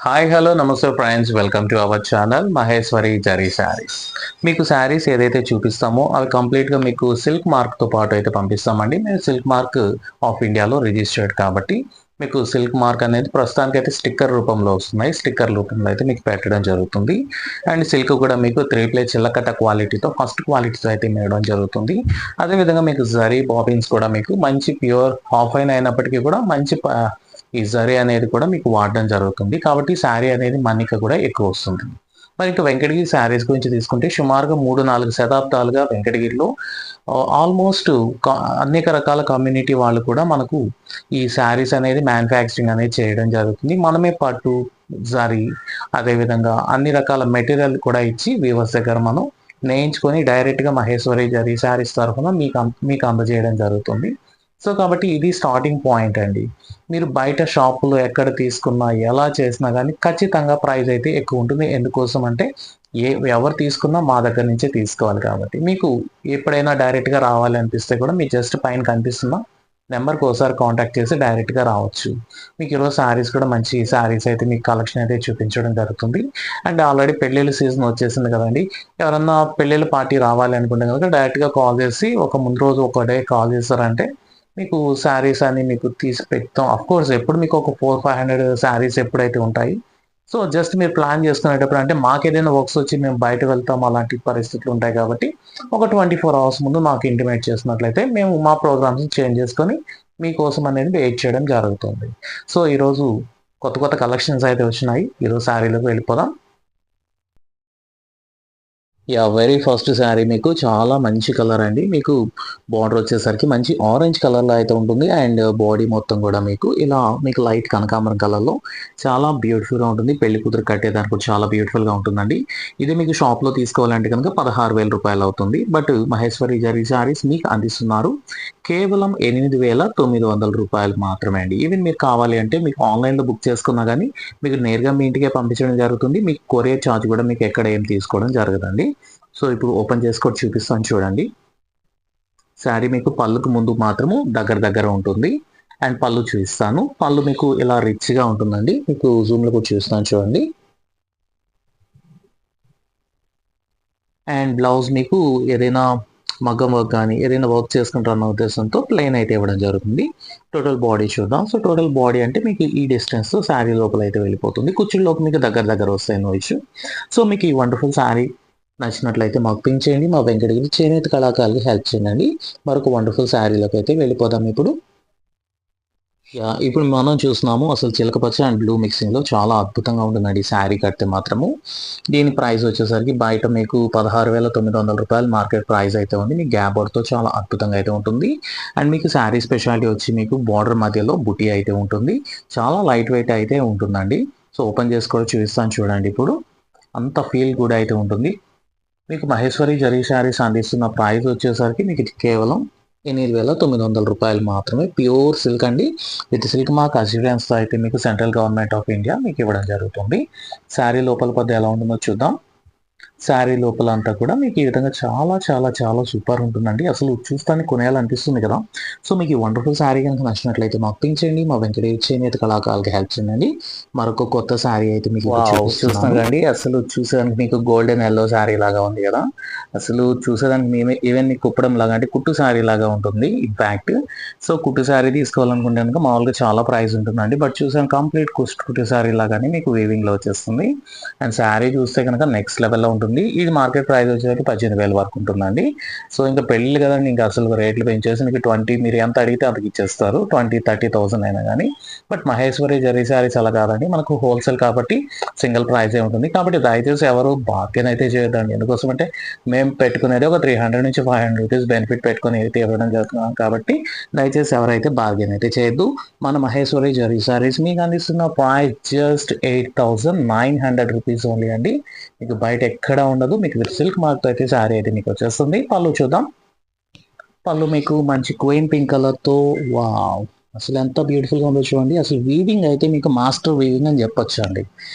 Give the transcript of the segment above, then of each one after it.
Hi hello నమస్తే friends, welcome to our channel Maheshwari zari saris. మీకు శారీస్ ఏదైతే చూపిస్తామో అవి కంప్లీట్గా మీకు సిల్క్ మార్క్తో పాటు అయితే పంపిస్తామండి. మేము సిల్క్ మార్క్ ఆఫ్ ఇండియాలో రిజిస్టర్డ్ కాబట్టి మీకు సిల్క్ మార్క్ అనేది ప్రస్తుతానికి అయితే స్టిక్కర్ రూపంలో వస్తున్నాయి. స్టిక్కర్ రూపంలో అయితే మీకు పెట్టడం జరుగుతుంది. అండ్ సిల్క్ కూడా మీకు 3 ప్లే చిల్లకట్ట క్వాలిటీతో ఫస్ట్ క్వాలిటీతో అయితే ఇవ్వడం జరుగుతుంది. అదేవిధంగా మీకు జరీ బాబిన్స్ కూడా మీకు మంచి ప్యూర్ హాఫ్ అయిన అయినప్పటికీ కూడా మంచి ఈ జరీ అనేది కూడా మీకు వాడడం జరుగుతుంది. కాబట్టి శారీ అనేది మన్నిక కూడా ఎక్కువ వస్తుంది. మరి ఇంకా వెంకటగిరి శారీస్ గురించి తీసుకుంటే సుమారుగా 3-4 శతాబ్దాలుగా వెంకటగిరిలో ఆల్మోస్ట్ అనేక రకాల కమ్యూనిటీ వాళ్ళు కూడా మనకు ఈ శారీస్ అనేది మ్యానుఫ్యాక్చరింగ్ అనేది చేయడం జరుగుతుంది. మనమే పట్టు, జరీ, అదేవిధంగా అన్ని రకాల మెటీరియల్ కూడా ఇచ్చి వీవర్స్ దగ్గర మనం నేయించుకొని డైరెక్ట్గా మహేశ్వరి జరీ శారీస్ తరఫున మీకు అందజేయడం జరుగుతుంది. సో కాబట్టి ఇది స్టార్టింగ్ పాయింట్ అండి. మీరు బయట షాపులో ఎక్కడ తీసుకున్నా ఎలా చేసినా కానీ ఖచ్చితంగా ప్రైస్ అయితే ఎక్కువ ఉంటుంది. ఎందుకోసం అంటే ఎవరు తీసుకున్నా మా దగ్గర నుంచే తీసుకోవాలి కాబట్టి మీకు ఎప్పుడైనా డైరెక్ట్గా రావాలి అనిపిస్తే కూడా మీ జస్ట్ పైన కనిపిస్తున్న నెంబర్కి ఒకసారి కాంటాక్ట్ చేసి డైరెక్ట్గా రావచ్చు. మీకు ఈరోజు శారీస్ కూడా మంచి శారీస్ అయితే మీకు కలెక్షన్ అయితే చూపించడం జరుగుతుంది. అండ్ ఆల్రెడీ పెళ్ళిళ్ళ సీజన్ వచ్చేసింది కదండి. ఎవరన్నా పెళ్ళిళ్ళ పార్టీ రావాలి అనుకుంటే కనుక డైరెక్ట్గా కాల్ చేసి ఒక ముందు రోజు ఒక డే కాల్ చేస్తారంటే మీకు శారీస్ అని మీకు తీసి పెడతాం. కోర్స్ ఎప్పుడు మీకు ఒక 400-500 శారీస్ ఎప్పుడైతే ఉంటాయి. సో జస్ట్ మీరు ప్లాన్ చేసుకునేటప్పుడు అంటే మాకేదైనా వర్క్స్ వచ్చి మేము బయట వెళ్తాం అలాంటి పరిస్థితులు ఉంటాయి కాబట్టి ఒక 24 అవర్స్ ముందు మాకు ఇంటిమేట్ చేసినట్లయితే మేము మా ప్రోగ్రామ్స్ చేంజ్ చేసుకొని మీకోసం అనేది వెయిట్ చేయడం జరుగుతుంది. సో ఈరోజు కొత్త కొత్త కలెక్షన్స్ అయితే వచ్చినాయి. ఈరోజు శారీలోకి వెళ్ళిపోదాం. వెరీ ఫస్ట్ శారీ మీకు చాలా మంచి కలర్ అండి. మీకు బార్డర్ వచ్చేసరికి మంచి ఆరెంజ్ కలర్లో అయితే ఉంటుంది. అండ్ బాడీ మొత్తం కూడా మీకు ఇలా మీకు లైట్ కనకాంబరం కలర్లో చాలా బ్యూటిఫుల్గా ఉంటుంది. పెళ్లి కూతురు కట్టేదానికి కూడా చాలా బ్యూటిఫుల్గా ఉంటుందండి. ఇది మీకు షాప్లో తీసుకోవాలంటే కనుక 16,000 రూపాయలు అవుతుంది. బట్ మహేశ్వరి జరీ శారీస్ మీకు అందిస్తున్నారు కేవలం 8,900 రూపాయలు మాత్రమే అండి. ఈవెన్ మీరు కావాలి అంటే మీకు ఆన్లైన్లో బుక్ చేసుకున్నా కానీ మీకు నేరుగా మీ ఇంటికే పంపించడం జరుగుతుంది. మీకు కొరియర్ ఛార్జ్ కూడా మీకు ఎక్కడ ఏం తీసుకోవడం జరగదండి. సో ఇప్పుడు ఓపెన్ చేసుకొని చూపిస్తాను చూడండి. శారీ మీకు పళ్ళుకు ముందు మాత్రము దగ్గర ఉంటుంది. అండ్ పళ్ళు చూపిస్తాను. పళ్ళు మీకు ఇలా రిచ్గా ఉంటుందండి. మీకు జూమ్లో కూడా చూపిస్తాను చూడండి. అండ్ బ్లౌజ్ మీకు ఏదైనా మగ్గం వర్క్ కానీ ఏదైనా వర్క్ చేసుకుంటారన్న ఉద్దేశంతో ప్లెయిన్ అయితే ఇవ్వడం జరుగుతుంది. టోటల్ బాడీ చూద్దాం. సో టోటల్ బాడీ అంటే మీకు ఈ డిస్టెన్స్ శారీ లోపల అయితే వెళ్ళిపోతుంది. కుర్చీలోకి మీకు దగ్గర వస్తాయి, నో ఇష్యూ. సో మీకు ఈ వండర్ఫుల్ శారీ నచ్చినట్లయితే మాకు పింక్ చేయండి. మా వెంకటగిరి చేనేత కళాకారులకి హెల్ప్ చేయండి. మరొక వండర్ఫుల్ శారీలోకి అయితే వెళ్ళిపోదాం ఇప్పుడు. ఇప్పుడు మనం చూస్తున్నాము అసలు చిలకపచ్చ అండ్ బ్లూ మిక్సింగ్లో చాలా అద్భుతంగా ఉంటుందండి ఈ శారీ కడితే మాత్రము. దీని ప్రైస్ వచ్చేసరికి బయట మీకు 16,900 రూపాయలు మార్కెట్ ప్రైస్ అయితే ఉంది. మీకు గ్యాప్ బోర్డ్తో చాలా అద్భుతంగా అయితే ఉంటుంది. అండ్ మీకు శారీ స్పెషాలిటీ వచ్చి మీకు బార్డర్ మధ్యలో బుటీ అయితే ఉంటుంది. చాలా లైట్ వెయిట్ అయితే ఉంటుందండి. సో ఓపెన్ చేసుకోవడం చూపిస్తాను చూడండి. ఇప్పుడు అంత ఫీల్ కూడా అయితే ఉంటుంది. మీకు మహేశ్వరి జరీ శారీస్ అందిస్తున్న ప్రైస్ వచ్చేసరికి మీకు కేవలం 8,900 రూపాయలు మాత్రమే. ప్యూర్ సిల్క్ అండి. విత్ సిల్క్ మార్క్ అస్యూరెన్స్తో అయితే మీకు సెంట్రల్ గవర్నమెంట్ ఆఫ్ ఇండియా మీకు ఇవ్వడం జరుగుతుంది. శారీ లోపల పద్ద ఎలా ఉంటుందో చూద్దాం. శారీ లోపల అంతా కూడా మీకు ఈ విధంగా చాలా సూపర్ ఉంటుందండి. అసలు చూస్తానికి కొనేయాలనిపిస్తుంది కదా. సో మీకు ఈ వండర్ఫుల్ శారీ కనుక నచ్చినట్లయితే మాకు పింక్ చేయండి. మా వెంకటేష్ చేనేత కళాకారులకి హెల్ప్ చేయండి. మరొక కొత్త శారీ అయితే మీకు చూస్తున్నాం అండి. అసలు చూసేదానికి మీకు గోల్డెన్ ఎల్లో శారీ లాగా ఉంది కదా. అసలు చూసేదానికి మేమే ఈవెన్ మీకు కుప్పడం లాగా అంటే కుట్టు శారీ లాగా ఉంటుంది ఇన్ఫ్యాక్ట్. సో కుట్టు శారీ తీసుకోవాలనుకుంటే కనుక మామూలుగా చాలా ప్రైస్ ఉంటుందండి. బట్ చూసాను కంప్లీట్ కుట్టు శారీ లాగానే మీకు వీవింగ్లో వచ్చేస్తుంది. అండ్ శారీ చూస్తే కనుక నెక్స్ట్ లెవెల్లో ఉంటుంది. ఇది మార్కెట్ ప్రైస్ వచ్చేసరికి 18,000 వరకు ఉంటుందండి. సో ఇంకా పెళ్ళి కదండి, ఇంకా అసలు రేట్లు పెంచేసి మీకు 20 మీరు ఎంత అడిగితే అంతకి ఇచ్చేస్తారు. 20-30,000 అయినా కానీ. బట్ మహేశ్వరి జరీ శారీస్ అలా కాదండి, మనకు హోల్సేల్ కాబట్టి సింగిల్ ప్రైజే ఉంటుంది. కాబట్టి దయచేసి ఎవరు బార్గెన్ అయితే చేయొద్దండి. ఎందుకోసం అంటే మేము పెట్టుకునేది ఒక 300-500 రూపీస్ బెనిఫిట్ పెట్టుకొని అయితే ఇవ్వడం జరుగుతున్నాం కాబట్టి దయచేసి ఎవరైతే బార్గెన్ అయితే చేయొద్దు. మన మహేశ్వరి జరీ శారీస్ మీకు అందిస్తున్న ప్రైస్ జస్ట్ 8,900 రూపీస్ ఓన్లీ అండి. మీకు బయట ఎక్కడ ఉండదు. మీకు సిల్క్ మార్క్తో అయితే శారీ అయితే మీకు వచ్చేస్తుంది. పళ్ళు చూద్దాం. పళ్ళు మీకు మంచి క్వీన్ పింక్ కలర్తో వావ్ అసలు ఎంత బ్యూటిఫుల్గా ఉందో చూడండి. అసలు వీవింగ్ అయితే మీకు మాస్టర్ వీవింగ్ అని చెప్పొచ్చు అండి.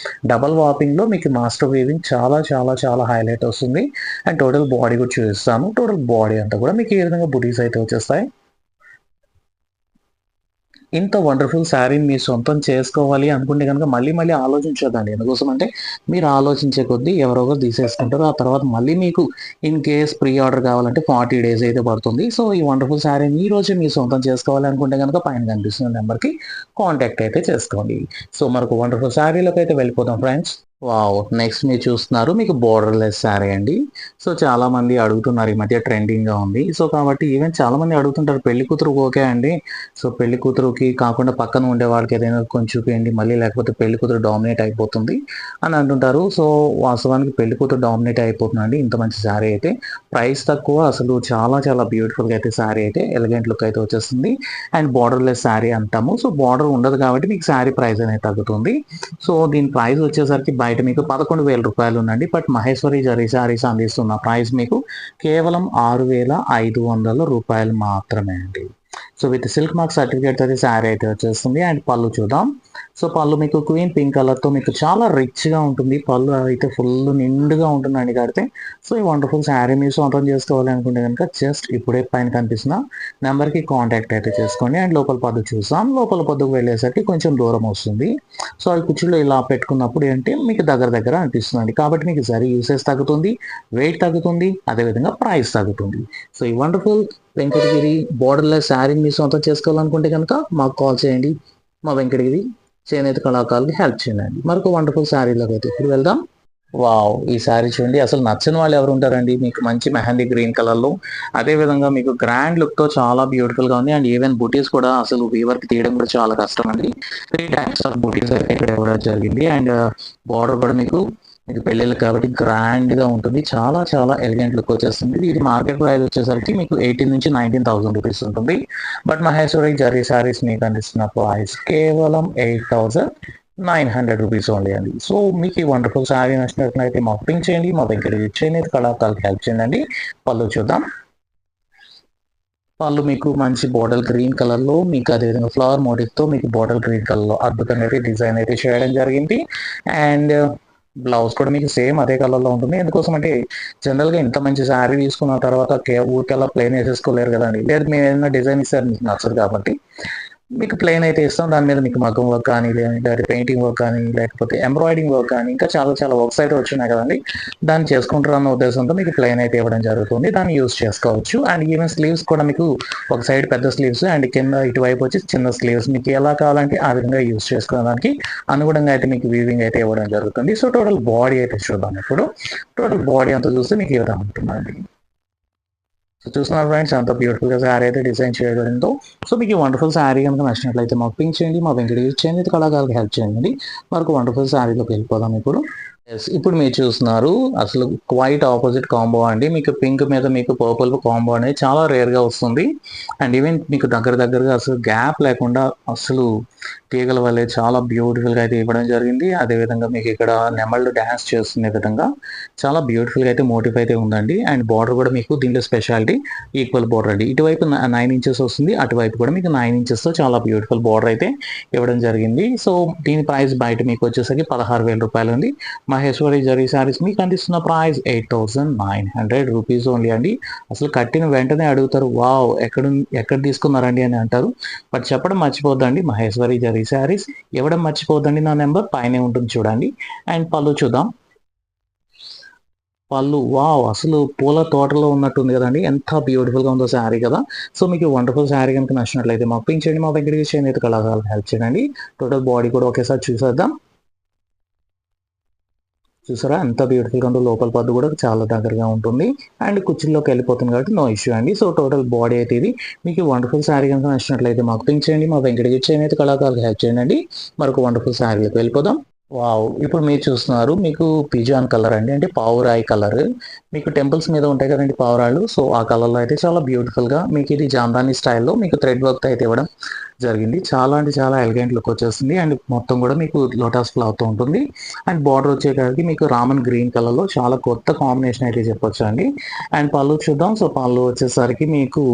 డబల్ వాపింగ్లో మీకు మాస్టర్ వీవింగ్ చాలా హైలైట్ వస్తుంది. అండ్ టోటల్ బాడీ కూడా చూపిస్తాను. టోటల్ బాడీ అంతా కూడా మీకు ఈ విధంగా బుటీస్ అయితే వచ్చేస్తాయి. ఇంత వండర్‌ఫుల్ శారీని మీ సొంతం చేసుకోవాలి అనుకుంటే గనుక మళ్ళీ మళ్ళీ ఆలోచించొద్దండి. ఎందుకోసం అంటే మీరు ఆలోచించే కొద్దీ ఎవరో ఒకరు తీసేసుకుంటారు. ఆ తర్వాత మళ్ళీ మీకు ఇన్ కేస్ ప్రీ ఆర్డర్ కావాలంటే 40 డేస్ అయితే పడుతుంది. సో, ఈ వండర్‌ఫుల్ శారీని ఈ రోజే మీ సొంతం చేసుకోవాలి అనుకుంటే గనుక పైన కనిపిస్తున్న నంబర్‌కి కాంటాక్ట్ అయితే చేసుకోండి. సో, మరొక వండర్‌ఫుల్ శారీలోకైతే వెళ్ళిపోదాం ఫ్రెండ్స్. వావ్! నెక్స్ట్ మీరు చూస్తున్నారు మీకు బోర్డర్‌లెస్ శారీ అండి. సో, చాలామంది అడుగుతున్నారు ఈ మధ్య ట్రెండింగ్‌గా ఉంది. సో, కాబట్టి ఈవెన్ చాలామంది అడుగుతుంటారు పెళ్లి కూతురుకి ఓకే అండి. సో, పెళ్లి కూతురుకి కాకుండా పక్కన ఉండే వాళ్ళకి ఏదైనా కొంచెం చూపియండి. మళ్ళీ లేకపోతే పెళ్లి కూతురు డామినేట్ అయిపోతుంది అని అంటుంటారు. సో, వాస్తవానికి పెళ్లి కూతురు డామినేట్ అయిపోతుందండి. ఇంత మంచి శారీ అయితే. ప్రైస్ తక్కువ అసలు చాలా చాలా బ్యూటిఫుల్‌గా అయితే శారీ అయితే ఎలిగెంట్ లుక్ అయితే వచ్చేస్తుంది. అండ్ బోర్డర్‌లెస్ శారీ అంటాము. సో, బోర్డర్ ఉండదు కాబట్టి మీకు శారీ ప్రైస్ అనేది తగ్గుతుంది. సో, దీని ప్రైస్ వచ్చేసరికి బయట మీకు రూ. 11,000 ఉందండి. బట్ మహేశ్వరి జరీ శారీస్ అందిస్తున్న ప్రైస్ మీకు కేవలం రూ. 6,500 మాత్రమే అండి. సో, విత్ సిల్క్ మార్క్ సర్టిఫికేట్‌తో అయితే శారీ అయితే వచ్చేస్తుంది. అండ్ పళ్ళు చూద్దాం. సో, పళ్ళు మీకు క్వీన్ పింక్ కలర్‌తో మీకు చాలా రిచ్‌గా ఉంటుంది. పళ్ళు అయితే ఫుల్ నిండుగా ఉంటుందండి కడితే. సో, ఈ వండర్‌ఫుల్ శారీ మీరు సొంతం చేసుకోవాలి అనుకుంటే గనుక జస్ట్ ఇప్పుడే పైన కనిపిస్తున్న నంబర్‌కి కాంటాక్ట్ అయితే చేసుకోండి. అండ్ లోపల పద్దు చూసాం. లోపల పద్దుకు వెళ్ళేసరికి కొంచెం దూరం వస్తుంది. సో, ఈ కుర్చీలో ఇలా పెట్టుకున్నప్పుడు ఏంటి మీకు దగ్గర దగ్గర అనిపిస్తుందండి. కాబట్టి మీకు జరీ యూసేజ్ తగ్గుతుంది, వెయిట్ తగ్గుతుంది, అదేవిధంగా ప్రైస్ తగ్గుతుంది. సో, ఈ వండర్‌ఫుల్ వెంకటగిరి బోర్డర్‌లెస్ శారీని మీరు సొంతం చేసుకోవాలనుకుంటే గనుక మాకు కాల్ చేయండి. మా వెంకటగిరి చేనేత కళాకారులకి హెల్ప్ చేయండి. మరొక వండర్‌ఫుల్ శారీలోకైతే ఇప్పుడు వెళ్దాం. వావ్! ఈ శారీ చూడండి. అసలు నచ్చని వాళ్ళు ఎవరుంటారండి? మీకు మంచి మెహందీ గ్రీన్ కలర్‌లో అదే విధంగా మీకు గ్రాండ్ లుక్‌తో చాలా బ్యూటిఫుల్‌గా ఉంది. అండ్ ఈవెన్ బుటీస్ కూడా అసలు వీవర్‌కి తీయడం కూడా చాలా కష్టం అండి. 3 టైప్స్ ఆఫ్ బుటీస్ అయితే ఇక్కడ ఇవ్వడం జరిగింది. అండ్ బోర్డర్ కూడా మీకు పెళ్ళిళ్ళకి కాబట్టి గ్రాండ్‌గా ఉంటుంది. చాలా చాలా ఎలిగెంట్ లుక్ వచ్చేస్తుంది. ఇది మార్కెట్ ప్రైస్ వచ్చేసరికి మీకు 18,000-19,000 రూపీస్ ఉంటుంది. బట్ మహేశ్వరి జరీ శారీస్ మీకు అందిస్తున్న ప్రైస్ కేవలం 8,900 రూపీస్ ఓన్లీ అండి. సో, మీకు ఈ వండర్‌ఫుల్ శారీ నచ్చినట్లయితే మాకు పింక్ చేయండి. మా దగ్గర చేనేత కళాకారులకి హెల్ప్ చేయండి. పళ్ళు చూద్దాం. పళ్ళు మీకు మంచి బాటిల్ గ్రీన్ కలర్‌లో మీకు అదేవిధంగా ఫ్లవర్ మోటివ్‌తో మీకు బాటిల్ గ్రీన్ కలర్‌లో అద్భుతంగా అయితే డిజైన్ అయితే చేయడం జరిగింది. అండ్ బ్లౌజ్ కూడా మీకు సేమ్ అదే కలర్‌లో ఉంటుంది. ఎందుకోసం అంటే జనరల్‌గా ఇంత మంచి శారీ తీసుకున్న తర్వాత ఊరికే అలా ప్లెయిన్ ఏసేసుకోలేరు కదండీ. లేదు మేము ఏదైనా డిజైన్ ఇస్తే అది మీకు నచ్చదు కాబట్టి మీకు ప్లెయిన్ అయితే ఇస్తాం. దాని మీద మీకు మగ్గం వర్క్ కానీ, లేదంటే పెయింటింగ్ వర్క్ కానీ, లేకపోతే ఎంబ్రాయిడరింగ్ వర్క్ కానీ, ఇంకా చాలా చాలా వర్క్స్ అయితే వచ్చున్నాయి కదండీ. దాన్ని చేసుకుంటారన్న ఉద్దేశంతో మీకు ప్లెయిన్ అయితే ఇవ్వడం జరుగుతుంది. దాన్ని యూజ్ చేసుకోవచ్చు. అండ్ ఈవెన్ స్లీవ్స్ కూడా మీకు ఒక సైడ్ పెద్ద స్లీవ్స్ అండ్ కింద ఇటువైపు వచ్చి చిన్న స్లీవ్స్ మీకు ఎలా కావాలంటే ఆ విధంగా యూజ్ చేసుకోవడానికి అనుగుణంగా అయితే మీకు వీవింగ్ అయితే ఇవ్వడం జరుగుతుంది. సో, టోటల్ బాడీ అయితే చూద్దాం ఇప్పుడు. టోటల్ బాడీ అంతా చూస్తే మీకు ఈ విధంగా ఉంటుందండి. సో, చూస్తున్నారు ఫ్రెండ్స్ ఎంత బ్యూటిఫుల్‌గా శారీ అయితే డిజైన్ చేయబడిందో. సో, మీకు ఈ వండర్‌ఫుల్ శారీ గనుక నచ్చినట్లయితే మాకు పింక్ చేయండి. మా వెంకటగిరి చేనేత కళాకారులకి హెల్ప్ చేయండి. మరొక వండర్‌ఫుల్ శారీలోకి వెళ్ళిపోదాం ఇప్పుడు. యెస్. ఇప్పుడు మీరు చూస్తున్నారు అసలు క్వైట్ ఆపోజిట్ కాంబో అండి. మీకు పింక్ మీద మీకు పర్పుల్ కాంబో అనేది చాలా రేర్‌గా వస్తుంది. అండ్ ఈవెన్ మీకు దగ్గర దగ్గరగా అసలు గ్యాప్ లేకుండా అసలు తీగల వలె చాలా బ్యూటిఫుల్‌గా అయితే ఇవ్వడం జరిగింది. అదేవిధంగా మీకు ఇక్కడ నెమళ్ళు డాన్స్ చేస్తున్న విధంగా చాలా బ్యూటిఫుల్‌గా అయితే మోటివ్ అయితే ఉందండి. అండ్ బార్డర్ కూడా మీకు దీంట్లో స్పెషాలిటీ ఈక్వల్ బార్డర్ అండి. ఇటువైపు 9 ఇంచెస్ వస్తుంది. అటువైపు కూడా మీకు 9 ఇంచెస్‌తో చాలా బ్యూటిఫుల్ బార్డర్ అయితే ఇవ్వడం జరిగింది. సో, దీని ప్రైస్ బయట మీకు వచ్చేసరికి రూ. 16,000 ఉంది. మహేశ్వరి జరీ శారీస్ మీకు అందిస్తున్న ప్రైస్ 8,900 రూపీస్ ఓన్లీ అండి. అసలు కట్టిన వెంటనే అడుగుతారు వావ్! ఎక్కడ తీసుకున్నారండి అని అంటారు. బట్ చెప్పడం మర్చిపోద్దండి మహేశ్వరి జరీ శారీస్ ఇవ్వడం మర్చిపోద్దండి. నా నెంబర్ పైనే ఉంటుంది చూడండి. అండ్ పళ్ళు చూద్దాం. పళ్ళు వావ్! అసలు పూల తోటలో ఉన్నట్టుంది కదండీ. ఎంత బ్యూటిఫుల్‌గా ఉందో శారీ కదా! సో, మీకు వండర్‌ఫుల్ శారీ గనుక నచ్చినట్లయితే మాకు పింక్ చేయండి. మా దగ్గరికి చేనేత కళాకారులకు హెల్ప్ చేయండి. టోటల్ బాడీ కూడా ఒకేసారి చూసేద్దాం. చూసారా ఎంత బ్యూటిఫుల్‌గా ఉందో లోపల పద్దు కూడా చాలా దగ్గరగా ఉంటుంది. అండ్ కుర్చీలోకి వెళ్ళిపోతుంది కాబట్టి నో ఇష్యూ అండి. సో, టోటల్ బాడీ అయితే ఇది. మీకు వండర్‌ఫుల్ శారీ గనుక నచ్చినట్లయితే మాకు పింక్ చేయండి. మా వెంకటగిరి చేనేత కళాకారులకు హెల్ప్ చేయండి. మరొక వండర్‌ఫుల్ శారీలోకి వెళ్ళిపోదాం. వావ్! ఇప్పుడు మీరు చూస్తున్నారు మీకు పిజాన్ కలర్ అండి. అంటే పావురాయి కలర్. మీకు టెంపుల్స్ మీద ఉంటాయి కదండీ పావురాళ్ళు. సో, ఆ కలర్‌లో అయితే చాలా బ్యూటిఫుల్‌గా మీకు ఇది జామ్దాని స్టైల్‌లో మీకు థ్రెడ్ వర్క్‌తో అయితే ఇవ్వడం జరిగింది. చాలా అంటే చాలా ఎలిగెంట్ లుక్ వచ్చేస్తుంది. అండ్ మొత్తం కూడా మీకు లోటస్ ఫ్లవర్‌తో ఉంటుంది. అండ్ బార్డర్ వచ్చేసరికి మీకు రామన్ గ్రీన్ కలర్‌లో చాలా కొత్త కాంబినేషన్ అయితే చెప్పొచ్చండి. అండ్ పళ్ళు చూద్దాం. సో, పళ్ళు వచ్చేసరికి మీకు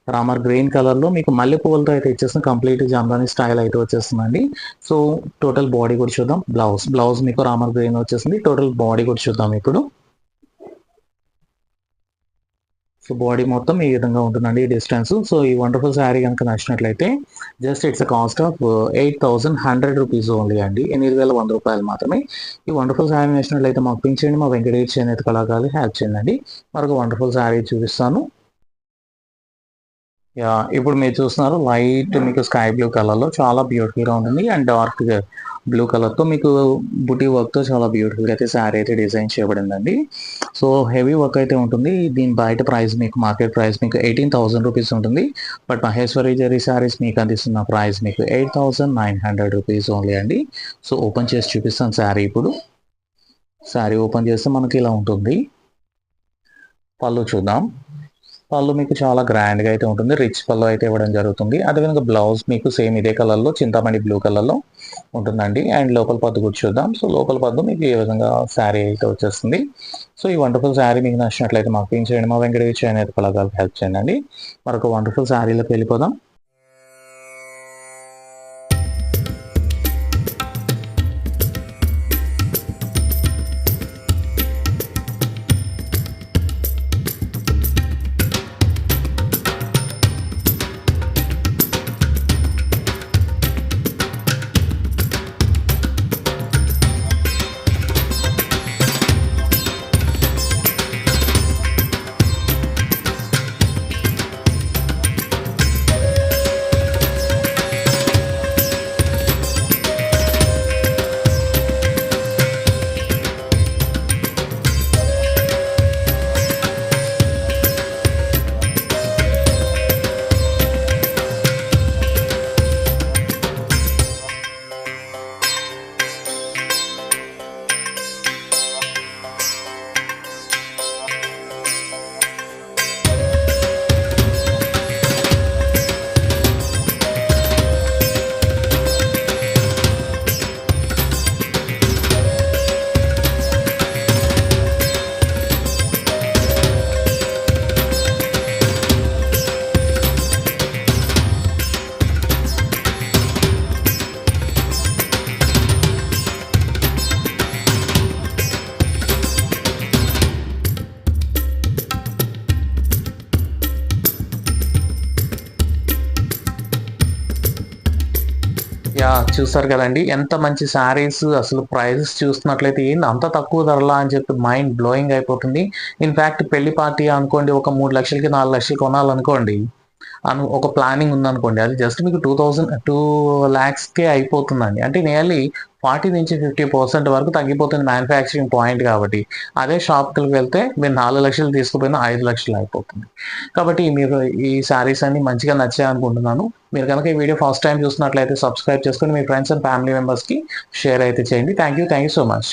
రామర్ గ్రీన్ కలర్‌లో మీకు మల్లె పువ్వులతో అయితే ఇచ్చేస్తుంది. కంప్లీట్ జామ్దాని స్టైల్ అయితే వచ్చేస్తుందండి. సో, టోటల్ బాడీ కూడా చూద్దాం. బ్లౌజ్ మీకు రామర్ గ్రీన్ వచ్చేసింది. టోటల్ బాడీ కూడా చూద్దాం ఇప్పుడు. సో బాడీ మొత్తం ఈ విధంగా ఉంటుందండి ఈ డిస్టెన్స్. సో ఈ వండర్ఫుల్ శారీ కనుక నచ్చినట్లయితే just it's a cost of 8,100 rupees only అండి. 8,100 రూపాయలు మాత్రమే. ఈ వండర్ఫుల్ శారీ నచ్చినట్లయితే మాకు పింక్ చేయండి. మా వెంకటేష్ చేనేత కళాకారులు హ్యాప్ చేయండి. మరొక వండర్ఫుల్ శారీ చూపిస్తాను. ఇప్పుడు మీరు చూస్తున్నారు లైట్ మీకు స్కై బ్లూ కలర్లో చాలా బ్యూటిఫుల్గా ఉంటుంది. అండ్ డార్క్ బ్లూ కలర్తో మీకు బుటీ వర్క్తో చాలా బ్యూటిఫుల్గా అయితే శారీ అయితే డిజైన్ చేయబడిందండి. సో హెవీ వర్క్ అయితే ఉంటుంది. దీని బయట ప్రైస్ మీకు మార్కెట్ ప్రైస్ మీకు 18,000 రూపీస్ ఉంటుంది. బట్ మహేశ్వరి జరీ శారీస్ మీకు అందిస్తున్న ప్రైస్ మీకు 8,900 రూపీస్ ఓన్లీ అండి. సో ఓపెన్ చేసి చూపిస్తాను శారీ. ఇప్పుడు శారీ ఓపెన్ చేస్తే మనకి ఇలా ఉంటుంది. పళ్ళు చూద్దాం. పళ్ళు మీకు చాలా గ్రాండ్గా అయితే ఉంటుంది. రిచ్ పళ్ళు అయితే ఇవ్వడం జరుగుతుంది. అదేవిధంగా బ్లౌజ్ మీకు సేమ్ ఇదే కలర్లో చింతామణి బ్లూ కలర్లో ఉంటుందండి. అండ్ లోపల పద్దు కూడా చూద్దాం. సో లోపల పద్దు మీకు ఈ విధంగా శారీ అయితే వచ్చేస్తుంది. సో ఈ వండర్ఫుల్ శారీ మీకు నచ్చినట్లయితే మాకు పింక్ చేయండి. మా వెంకటేష్ చేనేత కళాకారులకు హెల్ప్ చేయండి. మరొక వండర్ఫుల్ శారీలోకి వెళ్ళిపోదాం. చూసారు కదండి ఎంత మంచి శారీస్. అసలు ప్రైజెస్ చూస్తున్నట్లయితే ఏంది అంత తక్కువ ధరలా అని చెప్పి మైండ్ బ్లోయింగ్ అయిపోతుంది. ఇన్ఫ్యాక్ట్ పెళ్లి పార్టీ అనుకోండి, ఒక 3 లక్షలకి 4 లక్షలు కొనాలనుకోండి, ఒక ప్లానింగ్ ఉందనుకోండి, అది జస్ట్ మీకు 2 lakhsకే అయిపోతుందండి. అంటే నియర్లీ 40 నుంచి 50% వరకు తగ్గిపోతుంది మ్యానుఫ్యాక్చరింగ్ పాయింట్ కాబట్టి. అదే షాప్కి వెళ్తే మీరు 4 లక్షలు తీసుకుపోయినా 5 లక్షలు అయిపోతుంది. కాబట్టి మీరు ఈ శారీస్ అన్ని మంచిగా నచ్చాయి అనుకుంటున్నాను. మీరు కనుక ఈ వీడియో ఫస్ట్ టైం చూసినట్లయితే సబ్స్క్రైబ్ చేసుకొని మీ ఫ్రెండ్స్ అండ్ ఫ్యామిలీ మెంబర్స్కి షేర్ అయితే చేయండి. Thank you so much.